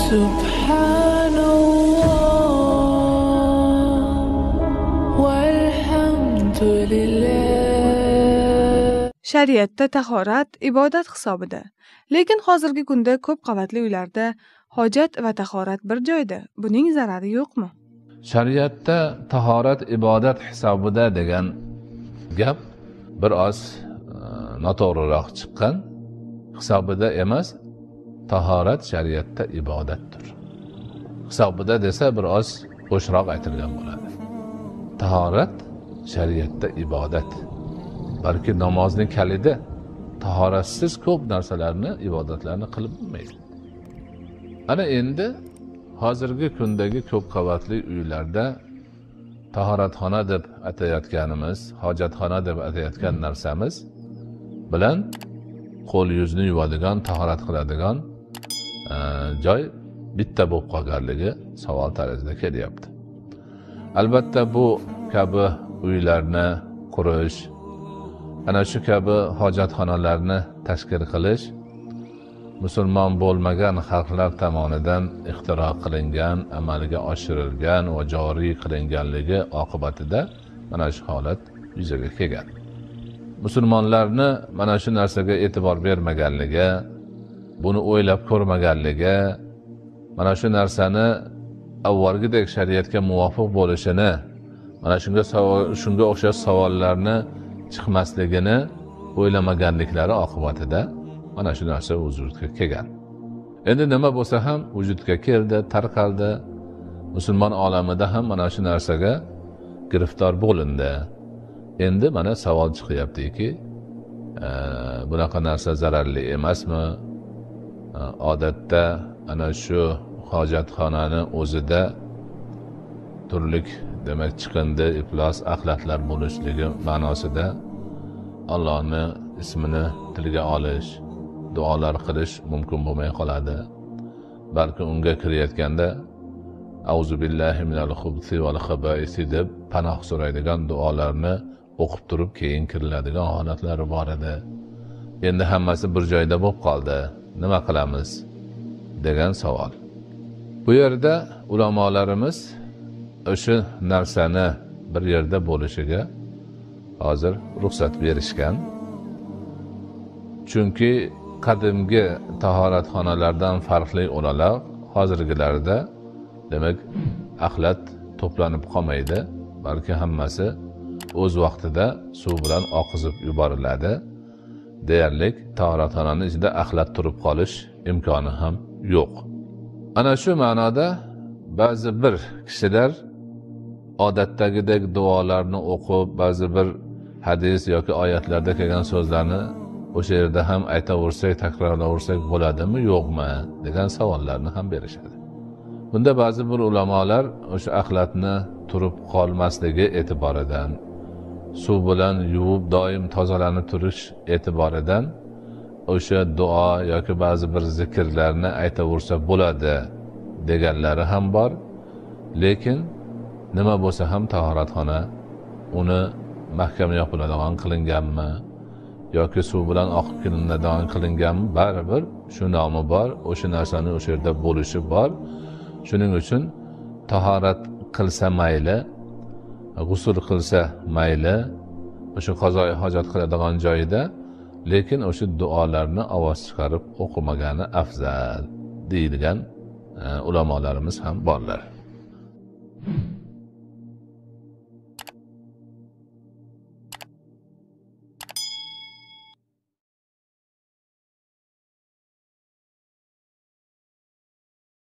Shariatda tahorat ibodat hisobida. Lekin hozirgi kunda ko'p qavatli uylarda hojat va tahorat bir joyda. Buning zarari yo'qmi? Shariatda tahorat ibodat hisobida degan gap bir oz noto'g'riroq chiqqan. Hisobida emas, tahorat shariatda ibodatdir. Hisobida desa bir oz bo'shroq aytilgan bo'ladi. Tahorat shariatda ibodat. Balki namozning kalidi tahoratsiz ko'p narsalarni, ibodatlarni qilib bo'lmaydi. Ana endi hozirgi kundagi ko'p qavatli uylarda tahoratxona deb atayotganimiz, hojatxona deb atayotgan narsamiz bilan qo'l yuzni yuvadigan, tahorat qiladigan joy bitta bo'lib qolganligi savol tarzida kelyapti. Albatta bu kabi uylarni qurish, ana shu kabi hojatxonalarni tashkil qilish musulmon bo'lmagan xalqlar tomonidan ixtiro qilingan, amalga oshirilgan va joriy qilinganligi oqibatida mana shu holat yuzaga kelgan. Musulmonlarni mana shu narsaga e'tibor bermaganligi, buni o'ylab ko'rmaganligi, mana shu narsani avvalgidek shariatga muvofiq bo'lishini, mana shunga o'xshash savollarni chiqmasligini o'ylamaganliklari oqibatida mana shu narsa vujudga kelgan. Endi nima bo'lsa ham vujudga keldi, tarqaldi. Musulmon olamida ham mana shu narsaga giriftor bo'lindi. Endi mana savol chiqyaptiki, bunaqa narsa zararli emasmi? Odatda ana shu hojatxonani o'zida turlik demak chiqindi, iflos, axlatlar bo'lishligi ma'nosida Allohni ismini tilga olish, duolar qilish mumkin bo'lmay qoladi. Balki unga kirayotganda Auzu billahi minal xubsi val xabaisi deb panoh so'raydigan duolarni o'qib turib keyin kiriladigan holatlari bor edi. Endi hammasi bir joyda bo'lib qoldi. Nima qilamiz degan savol. Bu yerda ulamolarimiz o'sha narsani bir yerda bo'lishiga hozir ruxsat berishgan. Chunki qadimgi tahoratxonalardan farqli o'laroq hozirgilarda demak axlat to'planib qolmaydi, balki hammasi o'z vaqtida suv bilan oqizib yuboriladi. Deyarli tahoratxonaning ichida axlat turib qolish imkoni ham yo'q. Ana shu ma'noda ba'zi bir kishilar odatdagidek duolarni o'qib, ba'zi bir hadis yoki oyatlarda kelgan so'zlarni o'sha yerda ham aytaversak, takrorlaversak bo'ladimi, yo'qmi degan savollarni ham berishadi. Bunda ba'zi bir ulamolar o'sha axlatni turib qolmasligi e'tiboridan, suv bilan yuvib doim tozalanib turish e'tiboridan o'sha duo yoki ba'zi bir zikrlarni aytaversa bo'ladi deganlari ham bor. Lekin nima bo'lsa ham tahoratxona uni mahkam yopiladigan qilinganmi yoki suv bilan oqib kelinadigan qilinganmi, baribir shu nomi bor, o'sha narsani o'sha yerda bo'lishi bor. Shuning uchun tahorat qilsa mayli, g'usl qilsa mayli, o'sha qazoi hojat qiladigan joyida, lekin o'sha duolarni ovoz chiqarib o'qimagani afzal deyilgan ulamolarimiz ham borlar.